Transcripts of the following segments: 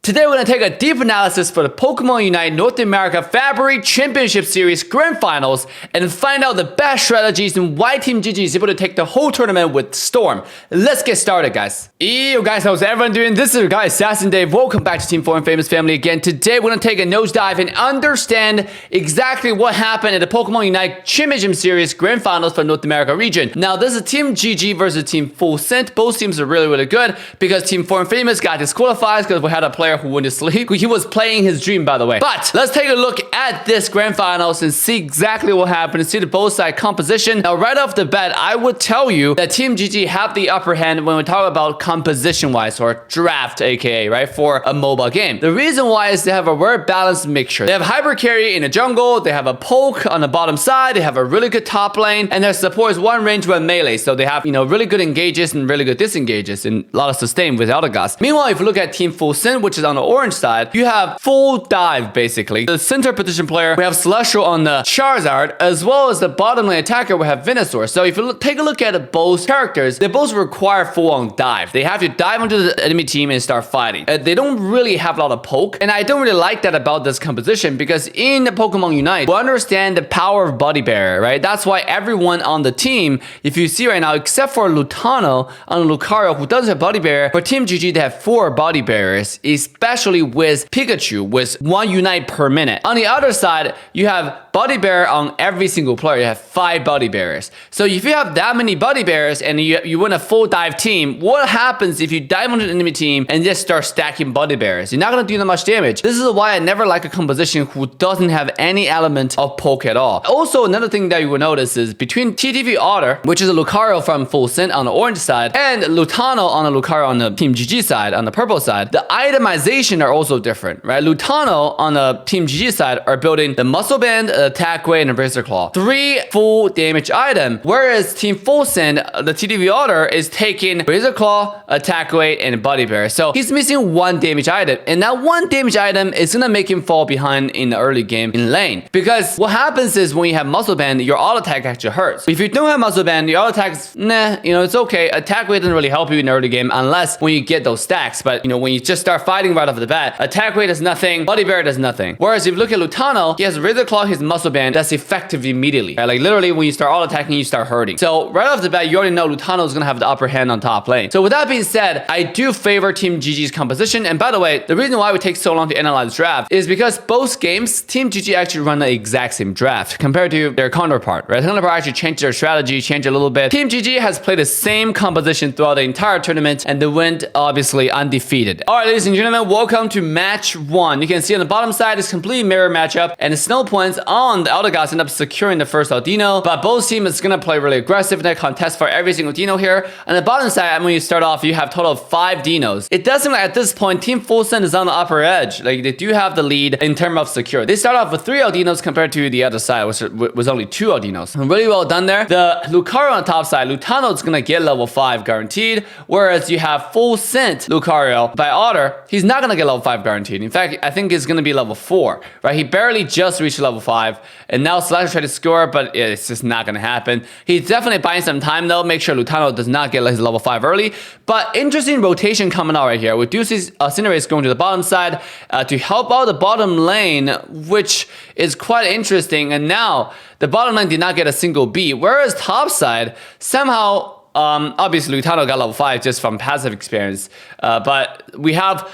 Today we're going to take a deep analysis for the Pokemon Unite North America February Championship Series Grand Finals and find out the best strategies and why Team GG is able to take the whole tournament with Storm. Let's get started, guys. Yo guys, how's everyone doing? This is your guy Assassin Dave. Welcome back to Team 4 and Famous Family again. Today we're going to take a nosedive and understand exactly what happened at the Pokemon Unite Championship Series Grand Finals for North America region. Now this is Team GG versus Team Full Scent. Both teams are really good because Team 4 and Famous got disqualified because we had a player who went to sleep. He was playing his dream, by the way. But let's take a look at this grand finals and see exactly what happened and see the both side composition. Now, right off the bat, I would tell you that Team GG have the upper hand when we talk about composition-wise or draft, aka, right, for a mobile game. The reason why is they have a very balanced mixture. They have Hyper Carry in the jungle, they have a Poke on the bottom side, they have a really good top lane, and their support is one range, one melee. So they have, really good engages and really good disengages and a lot of sustain with Eldegoss. Meanwhile, if you look at Team Full Sin, which is on the orange side, you have full dive basically. The center position player, we have Celestial on the Charizard, as well as the bottom lane attacker, we have Venusaur. So if you take a look at both characters, they both require full-on dive. They have to dive into the enemy team and start fighting. They don't really have a lot of poke, and I don't really like that about this composition because in the Pokemon Unite, we understand the power of Body Barrier, right? That's why everyone on the team, if you see right now, except for Lutano on Lucario, who doesn't have Body Barrier, for Team GG, they have 4 Body Barriers, especially with Pikachu with 1 Unite per minute. On the other side, you have Body Barrier on every single player. You have 5 Body Barriers. So if you have that many Body Barriers and you win a full dive team, what happens if you dive onto the enemy team and just start stacking Body Barriers? You're not going to do that much damage. This is why I never like a composition who doesn't have any element of poke at all. Also, another thing that you will notice is between TTV Otter, which is a Lucario from Full Scent on the orange side, and Lutano on the Lucario on the Team GG side, on the purple side, the itemization are also different, right? Lutano on the Team GG side are building the Muscle Band, Attack Weight, and Razor Claw. 3 full damage item, whereas Team Full Scent, the TTV Otter, is taking Razor Claw, Attack Weight, and Body Barrier. So he's missing 1 damage item, and that 1 damage item is gonna make him fall behind in the early game in lane. Because what happens is when you have Muscle Band, your auto attack actually hurts. If you don't have Muscle Band, your auto attack is, it's okay. Attack Weight doesn't really help you in the early game unless when you get those stacks. But, when you just start fighting right off the bat, Attack Weight does nothing, Body Barrier does nothing. Whereas if you look at Lutano, he has Razor Claw, his Muscle Band, that's effective immediately. Right? Like literally when you start auto attacking, you start hurting. So right off the bat, you already know Lutano is gonna have the upper hand on top lane. So with that being said, I do favor Team GG's composition. And by the way, the reason why we take so long to analyze draft is because both games, Team GG actually run the exact same draft compared to their counterpart, right? Counterpart actually changed their strategy, changed a little bit. Team GG has played the same composition throughout the entire tournament and they went obviously undefeated. All right, ladies and gentlemen, welcome to match 1. You can see on the bottom side is complete mirror matchup and the snow points on the Eldegoss end up securing the first Aldino, but both teams is gonna play really aggressive in that contest for every single Dino here. On the bottom side, when you start off, you have total of 5 Dinos. It does seem like at this point, Team Full Scent is on the upper edge. Like they do have the lead in terms of secure. They start off with 3 Aldinos compared to the other side, which was only 2 Aldinos. Really well done there. The Lucario on the top side, Lutano is gonna get level 5 guaranteed, whereas you have Full Scent Lucario by Otter, he's not gonna get level 5 guaranteed. In fact, I think it's gonna be level 4, right? He barely just reached level 5, and now Slash tried to score, but it's just not gonna happen. He's definitely buying some time though. Make sure Lutano does not get his level 5 early. But interesting rotation coming out right here. We do see Cinderace going to the bottom side to help out the bottom lane, which is quite interesting. And now the bottom lane did not get a single beat, whereas top side somehow, obviously Lutano got level 5 just from passive experience. But we have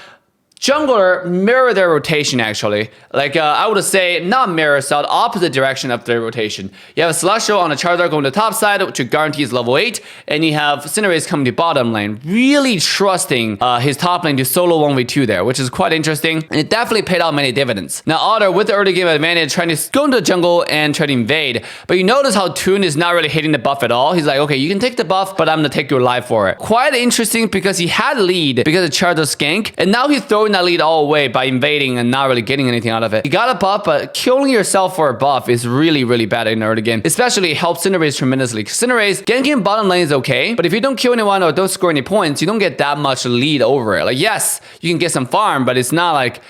Jungler mirror their rotation actually. Like I would say not mirror, so the opposite direction of their rotation. You have a Celestial on a Charizard going to the top side, which guarantees level 8, and you have Cinderace coming to bottom lane, really trusting his top lane to solo 1v2 there, which is quite interesting, and it definitely paid out many dividends. Now Otter with the early game advantage trying to go into the jungle and try to invade, but you notice how Toon is not really hitting the buff at all. He's like, okay, you can take the buff, but I'm gonna take your life for it. Quite interesting because he had lead because of Charizard skank, and now he's throwing that lead all away by invading and not really getting anything out of it. You got a buff, but killing yourself for a buff is really bad in the early game. Especially helps Cinderace tremendously. Cinderace ganking bottom lane is okay, but if you don't kill anyone or don't score any points, you don't get that much lead over it. Like yes, you can get some farm, but it's not like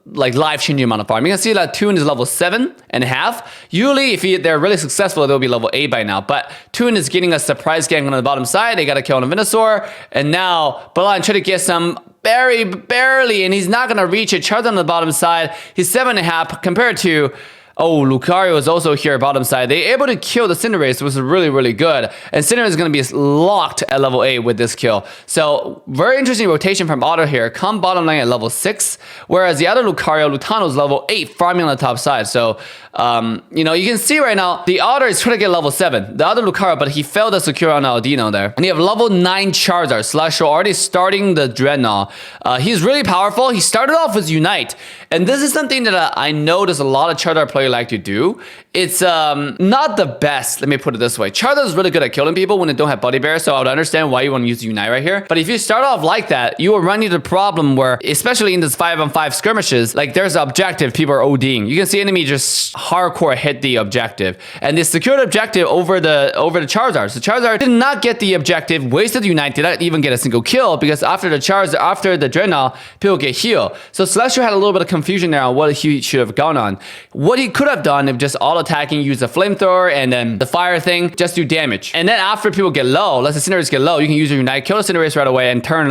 life-changing amount of farm. You can see that Toon is level 7.5. Usually, if they're really successful, they'll be level 8 by now. But Toon is getting a surprise gank on the bottom side. They got to kill on a Venusaur, and now Balan try to get some barely, and he's not gonna reach it. Charizard on the bottom side, he's 7.5 compared to Lucario is also here bottom side. They're able to kill the Cinderace, which is really good. And Cinderace is going to be locked at level 8 with this kill. So, very interesting rotation from Otto here. Come bottom lane at level 6. Whereas the other Lucario, Lutano, is level 8, farming on the top side. So, you can see right now, the Otter is trying to get level 7. The other Lucario, but he failed to secure on Aldino there. And you have level 9 Charizard. Celestial already starting the Dreadnought. He's really powerful. He started off with Unite. And this is something that I notice a lot of Charizard players like to do. It's not the best, let me put it this way. Charizard is really good at killing people when they don't have Buddy Bear, so I would understand why you want to use Unite right here. But if you start off like that, you will run into the problem where, especially in this 5-on-5 skirmishes, like there's an objective, people are ODing. You can see enemy just hardcore hit the objective. And they secured the objective over the Charizard. So Charizard did not get the objective, wasted Unite, did not even get a single kill, because after the Charizard, after the Dreadnought, people get healed. So Celestial had a little bit of confusion there on what he should have gone on. What he could have done if just all attacking, use a flamethrower and then the fire thing, just do damage. And then after people get low, let's say Cinderace get low, you can use your Unite, kill the Cinderace right away and turn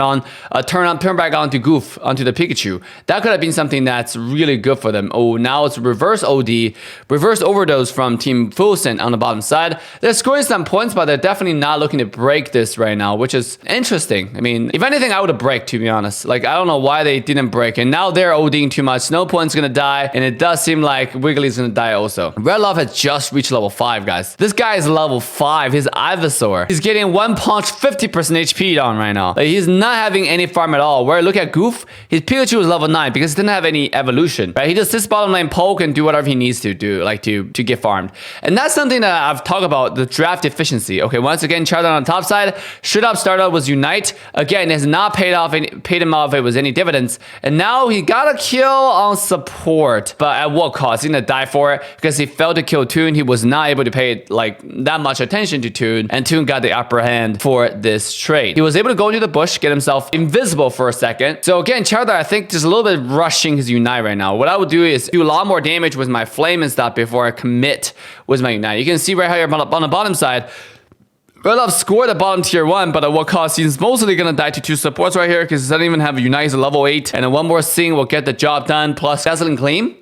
back on to Goof, onto the Pikachu. That could have been something that's really good for them. Oh, now it's reverse OD, reverse overdose from Team Fulcent on the bottom side. They're scoring some points, but they're definitely not looking to break this right now, which is interesting. I mean, if anything, I would have break, to be honest. Like, I don't know why they didn't break. And now they're ODing too much. Snowpoint's gonna die, and it does seem like Wiggly's gonna die also. Red Love has just reached level 5, guys. This guy is level 5. His Ivysaur. He's getting one punch, 50% HP down right now. Like, he's not having any farm at all. Where look at Goof, his Pikachu is level 9 because he didn't have any evolution, right? He just sits bottom lane, poke, and do whatever he needs to do, like to get farmed. And that's something that I've talked about, the draft efficiency. Okay, once again, Charizard on the top side, should have started with Unite. Again, it has not paid him off if it was any dividends. And now he got a kill on support, but at what cost? He's gonna die for it because he failed to kill Toon. He was not able to pay like that much attention to Toon, and Toon got the upper hand for this trade. He was able to go into the bush, get himself invisible for a second. So again, Charizard, I think, just a little bit rushing his Unite right now. What I would do is do a lot more damage with my Flame and stuff before I commit with my Unite. You can see right here on the bottom side, Red Love scored the bottom tier 1, but at what cost? He's mostly gonna die to 2 supports right here because he doesn't even have a Unite. He's a level 8, and then one more thing will get the job done, plus Dazzling Gleam.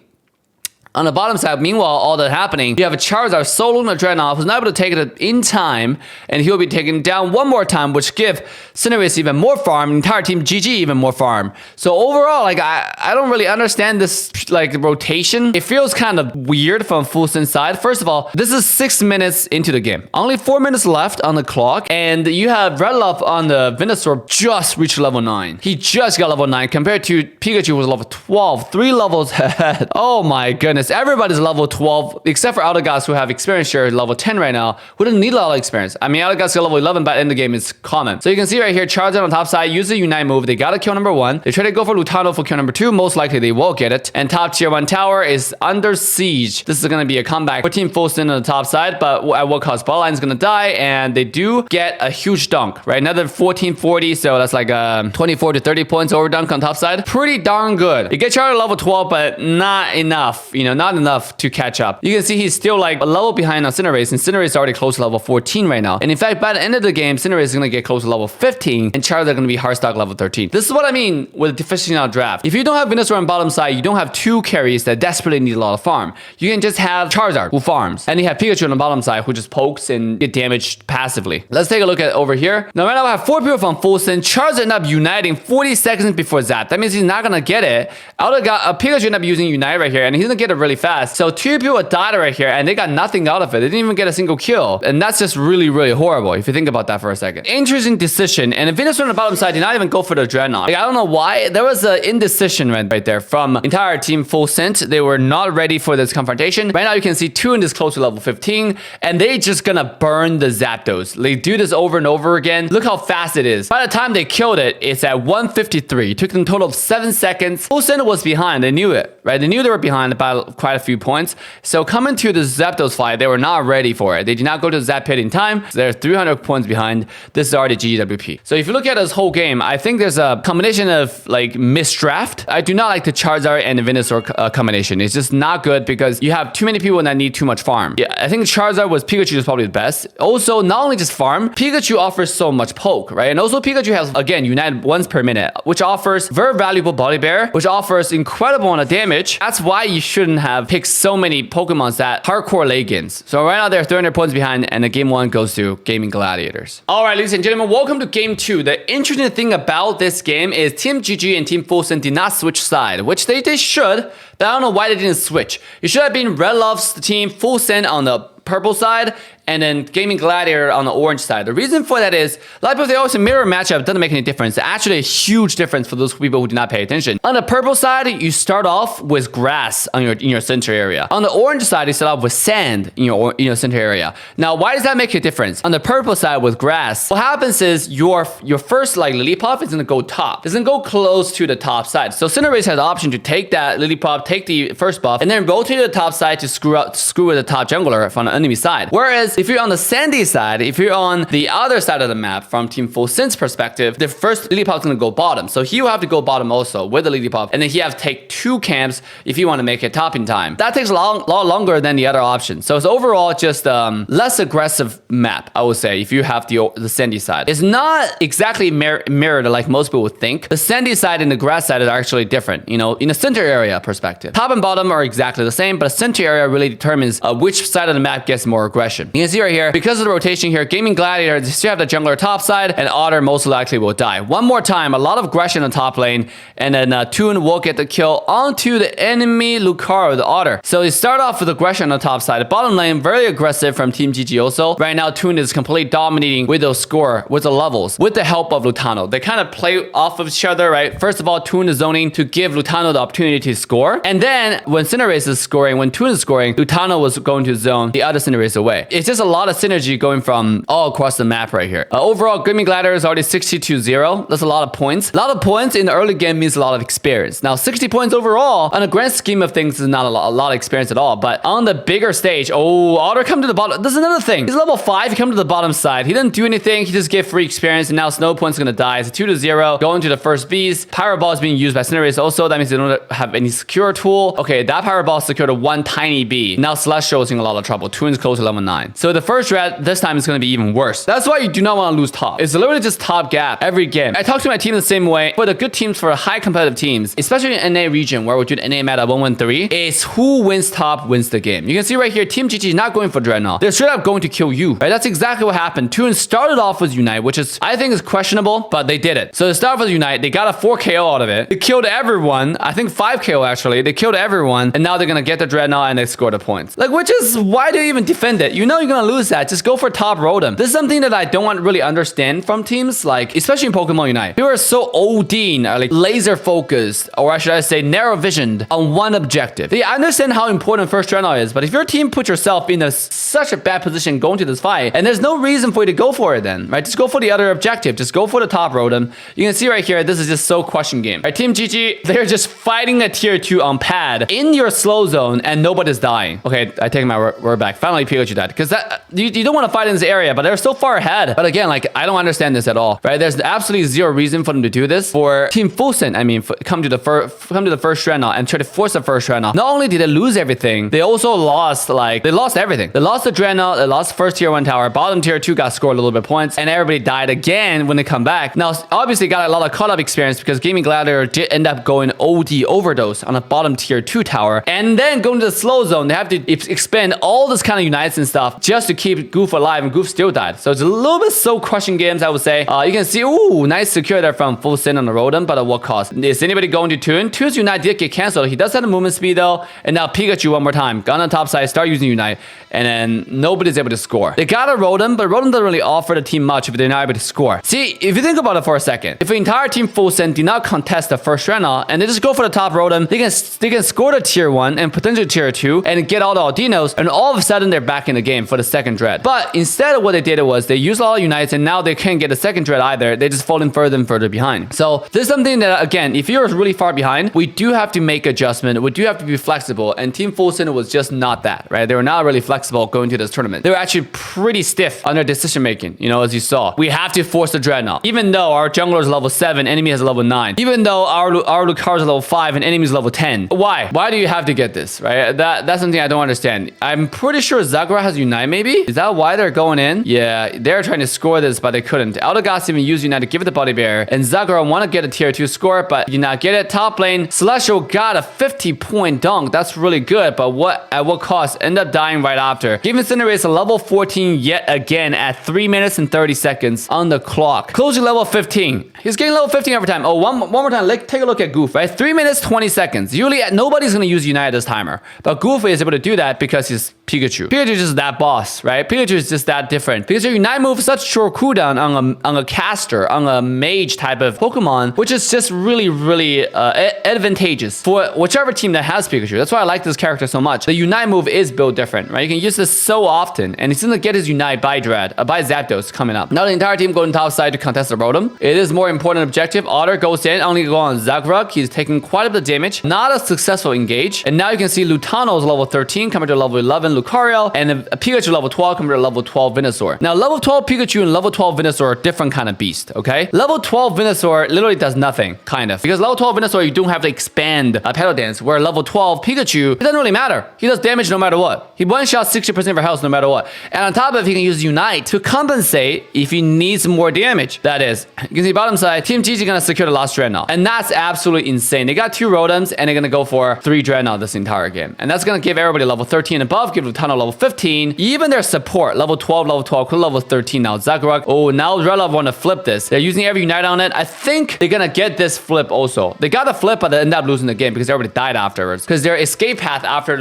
On the bottom side, meanwhile, all that happening, you have a Charizard soloing the Dreadnought who's not able to take it in time, and he'll be taken down one more time, which give Cinderace even more farm, entire team GG even more farm. So overall, like, I don't really understand this, like, rotation. It feels kind of weird from Fulcent's side. First of all, this is 6 minutes into the game. Only 4 minutes left on the clock, and you have Red Love on the Venusaur just reached level 9. He just got level 9 compared to Pikachu who was level 12, 3 levels ahead. Oh my goodness. Everybody's level 12, except for Autogas who have experience share level 10 right now, who didn't need a lot of experience. I mean, Autogas got level 11, but in the game is common. So you can see right here, Charizard on top side, use the Unite move. They got a kill number 1. They try to go for Lutano for kill number 2. Most likely they will get it. And top tier 1 tower is under siege. This is going to be a comeback for Team Fulcent on the top side, but at what cost? Ballline's going to die, and they do get a huge dunk, right? Another 1440, so that's like 24 to 30 points over dunk on top side. Pretty darn good. You get Charizard level 12, but not enough, not enough to catch up. You can see he's still like a level behind on Cinderace, and Cinderace is already close to level 14 right now. And in fact, by the end of the game, Cinderace is going to get close to level 15, and Charizard are going to be hard stock level 13. This is what I mean with deficiency on draft. If you don't have Venusaur on bottom side, you don't have 2 carries that desperately need a lot of farm. You can just have Charizard who farms, and you have Pikachu on the bottom side who just pokes and get damaged passively. Let's take a look at over here. Now right now I have 4 people from Fulcent. Charizard end up uniting 40 seconds before Zap. That means he's not going to get it. Pikachu end up using Unite right here, and he's going to get it really fast. So 2 people died right here, and they got nothing out of it. They didn't even get a single kill. And that's just really, really horrible if you think about that for a second. Interesting decision. And Venusaur on the bottom side did not even go for the Dreadnought. Like, I don't know why. There was an indecision right there from entire team Fulcent. They were not ready for this confrontation. Right now you can see Toon is close to level 15, and they just gonna burn the Zapdos. They do this over and over again. Look how fast it is. By the time they killed it, it's at 153. It took them a total of 7 seconds. Fulcent was behind. They knew it, right? They knew they were behind by quite a few points. So coming to the Zapdos fight, they were not ready for it. They did not go to the Zap pit in time. So they're 300 points behind. This is already GWP. So if you look at this whole game, I think there's a combination of like misdraft. I do not like the Charizard and the Venusaur combination. It's just not good because you have too many people that need too much farm. Yeah, I think Charizard with Pikachu is probably the best. Also, not only just farm, Pikachu offers so much poke, right? And also Pikachu has, again, United once per minute, which offers very valuable body bear, which offers incredible amount of damage. That's why you shouldn't have picked so many Pokemons that hardcore late games. So right now they're 300 points behind, and the game 1 goes to Gaming Gladiators. All right, ladies and gentlemen, welcome to game 2. The interesting thing about this game is Team GG and Team Full Send did not switch side, which they should, but I don't know why they didn't switch. It should have been Red Love's team Full Send on the purple side, and then Gaming Gladiator on the orange side. The reason for that is, a lot of people say, oh, it's a mirror matchup, doesn't make any difference. Actually, a huge difference for those people who do not pay attention. On the purple side, you start off with grass on in your center area. On the orange side, you start off with sand in your center area. Now, why does that make a difference? On the purple side with grass, what happens is your first Lillipup is gonna go top. It's gonna go close to the top side. So Cinderace has the option to take that Lillipup, take the first buff, and then rotate to the top side to screw with the top jungler from the enemy side. Whereas if you're on the sandy side, if you're on the other side of the map from Team Full Send's perspective, the first Lillipup is going to go bottom. So he will have to go bottom also with the Lillipup, and then he have to take 2 camps if you want to make it top in time. That takes a lot longer than the other options. So it's overall just less aggressive map, I would say, if you have the sandy side. It's not exactly mirrored like most people would think. The sandy side and the grass side is actually different, you know, in the center area perspective. Top and bottom are exactly the same, but the center area really determines which side of the map gets more aggression. You can see right here, because of the rotation here, Gaming Gladiator, you still have the jungler top side, and Otter most likely will die. One more time, a lot of aggression on top lane, and then Toon will get the kill onto the enemy Lucario, the Otter. So you start off with aggression on the top side. The bottom lane, very aggressive from Team GG also. Right now, Toon is completely dominating with those score, with the levels, with the help of Lutano. They kind of play off of each other, right? First of all, Toon is zoning to give Lutano the opportunity to score. And then when Cinderace is scoring, when Toon is scoring, Lutano was going to zone the other Cinderace away. It's just a lot of synergy going from all across the map right here. Overall, Gaming Gladiator is already 62-0. That's a lot of points. A lot of points in the early game means a lot of experience. Now, 60 points overall, on a grand scheme of things, is not a lot of experience at all. But on the bigger stage, oh, Otter come to the bottom. This is another thing. He's level 5. He come to the bottom side. He didn't do anything. He just gave free experience, and now Snow Point's gonna die. It's a 2-0. Going to the first beast. Pyro Ball is being used by Cinderace also. That means they don't have any secure tool. Okay, that Pyro Ball secured a 1 tiny bee. Now Celestial is in a lot of trouble. Toon's close to level 9. So the first red this time is going to be even worse. That's why you do not want to lose top. It's literally just top gap every game. I talk to my team the same way. For the good teams, for high competitive teams, especially in NA region where we're doing NA meta 113, is who wins top wins the game. You can see right here, Team GG is not going for Dreadnought. They're straight up going to kill you. Right? That's exactly what happened. Toon started off with Unite, which is I think is questionable, but they did it. So they started with Unite. They got a 4 KO out of it. They killed everyone. I think 5 KO actually. They killed everyone, and now they're gonna get the Dreadnought and they score the points. Like, which is why do you even defend it? You know you're gonna lose that. Just go for top Rotom. This is something that I don't really understand from teams, like especially in Pokemon Unite. People are so OD'd, like laser focused, or should I say narrow visioned on one objective. They understand how important first Dreadnought is, but if your team puts yourself in such a bad position going to this fight, and there's no reason for you to go for it then, right? Just go for the other objective. Just go for the top Rotom. You can see right here, this is just so question game. Right, Team GG, they're just fighting a tier 2 on pad in your slow zone, and nobody's dying. Okay, I take my word back. Finally, Pikachu died, because that you don't want to fight in this area, but they're so far ahead. But again, like, I don't understand this at all, right? There's absolutely zero reason for them to do this. For Team Full Send, I mean, come to the first Dreadnought and try to force the first Dreadnought. Not only did they lose everything, they also lost, like, they lost everything. They lost the Dreadnought, they lost first tier 1 tower, bottom tier 2 got scored a little bit of points, and everybody died again when they come back. Now, obviously got a lot of caught-up experience because Gaming Gladiator did end up going OD overdose on a bottom tier 2 tower, and then going to the slow zone, they have to expend all this kind of unites and stuff just to keep Goof alive, and Goof still died. So it's a little bit soul crushing games, I would say. You can see, ooh, nice secure there from Full Send on the Rotom, but at what cost? Is anybody going to Toon? Toon's Unite did get canceled. He does have the movement speed though, and now Pikachu one more time. Gun on top side, start using Unite, and then nobody's able to score. They got a Rotom, but Rotom doesn't really offer the team much if they're not able to score. See, if you think about it for a second, if the entire team Full Send did not contest the first Dreadnought, and they just go for the top Rotom, they can score the tier 1 and potentially tier 2 and get all the Aldinos, and all of a sudden they're back in the game for the second dread. But instead of what they did was they used all unites, and now they can't get the second dread either. They just falling further and further behind. So this is something that, again, if you're really far behind, we do have to make adjustment. We do have to be flexible. And Team Full Send was just not that, right? They were not really flexible going to this tournament. They were actually pretty stiff on their decision making, you know, as you saw. We have to force the Dreadnought. Even though our jungler is level 7, enemy has a level 9. Even though our Lucario is level 5 and enemy is level 10. Why? Why do you have to get this, right? That's something I don't understand. I'm pretty sure Zagora has Unite, maybe? Is that why they're going in? Yeah, they're trying to score this, but they couldn't. Eldegoss even used Unite to give it the Body Bear. And Zagora want to get a tier 2 score, but did not get it. Top lane, Celestial got a 50-point dunk. That's really good, but at what cost? End up dying right after. Giving Cinderace a level 14 yet again at 3 minutes and 30 seconds on the clock. Closing level 15. He's getting level 15 every time. Oh, one more time. Take a look at Goof, right? 3 minutes, 20 seconds. Usually, nobody's going to use Unite this timer. But Goof is able to do that because he's Pikachu. Pikachu is just that boss, right? Pikachu is just that different. Because your Unite move is such short cooldown on a caster, on a mage type of Pokemon, which is just really, really advantageous for whichever team that has Pikachu. That's why I like this character so much. The Unite move is built different, right? You can use this so often, and he's gonna get his Unite by Zapdos coming up. Now the entire team going top side to contest the Rotom. It is more important objective. Otter goes in, only go on Zagrug. He's taking quite a bit of damage. Not a successful engage. And now you can see Lutano is level 13 compared to level 11 Lucario, and a Pikachu level 12 compared to level 12 Venusaur. Now level 12 Pikachu and level 12 Venusaur are different kind of beast, okay? Level 12 Venusaur literally does nothing, kind of. Because level 12 Venusaur, you don't have to expand a Petal Dance, where level 12 Pikachu, it doesn't really matter. He does damage no matter what. He one-shots 60% of your health no matter what. And on top of it, he can use Unite to compensate if he needs more damage. That is, you can see bottom side, Team GG gonna secure the last Dreadnought. And that's absolutely insane. They got 2 Rotoms, and they're gonna go for 3 Dreadnought this entire game. And that's gonna give everybody level 13 and above, give Lutano level 15. Even their support, level 12, level 13 now. Zagrug. Oh, now Relov want to flip this. They're using every Unite on it. I think they're gonna get this flip also. They got the flip, but they end up losing the game because everybody died afterwards. Because their escape path after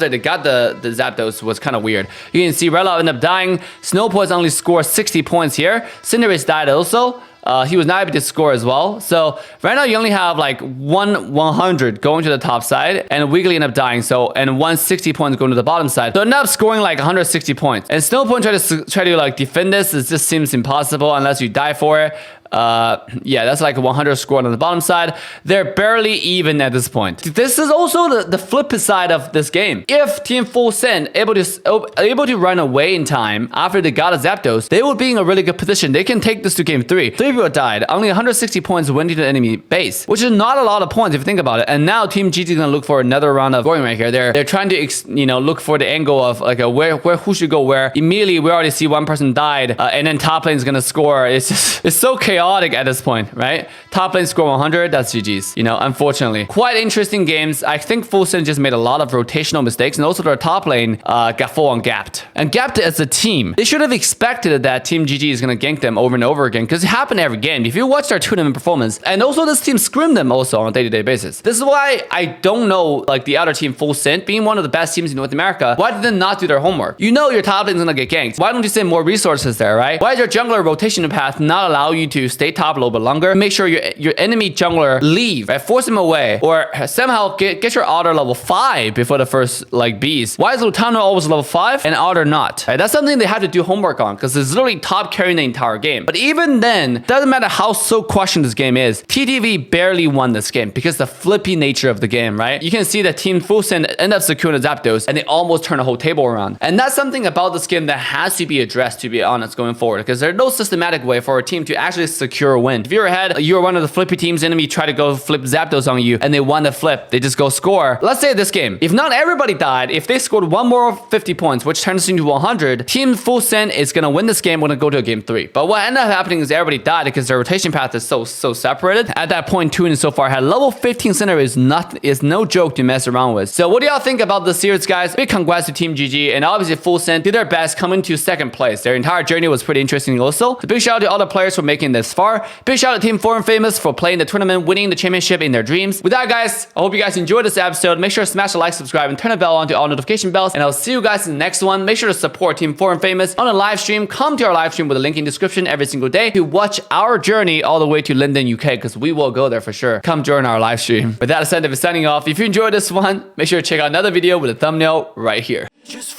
they got the Zapdos was kind of weird. You can see Relov end up dying. Snowpoise only scores 60 points here. Cinderace died also. He was not able to score as well. So right now you only have like 100 going to the top side, and Wiggly end up dying. So, and 160 points going to the bottom side. So end up scoring like 160 points. And Snowpoint try to like defend this. It just seems impossible unless you die for it. Yeah, that's like a 100 score on the bottom side. They're barely even at this point. This is also the flip side of this game. If Team Full Send able to run away in time after they got a Zapdos, they would be in a really good position. They can take this to game 3. 3 people died. Only 160 points went to the enemy base, which is not a lot of points if you think about it. And now Team GG is gonna look for another round of scoring right here. They're trying to look for the angle of like who should go where. Immediately we already see one person died, and then top lane is gonna score. It's so chaotic at this point, right? Top lane score 100, that's GG's. Unfortunately. Quite interesting games. I think Full Send just made a lot of rotational mistakes, and also their top lane got full on gapped. And gapped as a team. They should have expected that Team GG is going to gank them over and over again, because it happened every game. If you watch their tournament performance, and also this team scrimmed them also on a day-to-day basis. This is why I don't know, like the other team, Full Send, being one of the best teams in North America, why did they not do their homework? Your top lane is going to get ganked. Why don't you send more resources there, right? Why is your jungler rotation path not allow you to stay top a little bit longer? Make sure your enemy jungler leave, right? Force him away, or somehow get your Otter level 5 before the first like bees. Why is Lutano always level 5 and Otter not? Right? That's something they have to do homework on, because it's literally top carrying the entire game. But even then, doesn't matter how so questioned this game is, TTV barely won this game because the flippy nature of the game, right? You can see that Team Full Send end up securing the Zapdos, and they almost turn the whole table around. And that's something about this game that has to be addressed, to be honest, going forward, because there's no systematic way for a team to actually secure a win. If you're ahead, you're one of the flippy teams, enemy try to go flip Zapdos on you, and they won the flip. They just go score. Let's say this game, if not everybody died, if they scored one more 50 points, which turns into 100, Team Full Send is going to win this game. We're going to go to a game 3. But what ended up happening is everybody died because their rotation path is so separated. At that point, Toon so far had level 15 center is no joke to mess around with. So what do y'all think about this series, guys? Big congrats to Team GG, and obviously Full Send did their best coming to second place. Their entire journey was pretty interesting also. So big shout out to all the players for making this far. Big shout out to Team Foreign Famous for playing the tournament, winning the championship in their dreams. With that, guys, I hope you guys enjoyed this episode. Make sure to smash the like, subscribe, and turn the bell on to all notification bells. And I'll see you guys in the next one. Make sure to support Team Foreign Famous on a live stream. Come to our live stream with a link in the description every single day to watch our journey all the way to London, UK, because we will go there for sure. Come join our live stream. With that said, if you're signing off, if you enjoyed this one, make sure to check out another video with a thumbnail right here. Just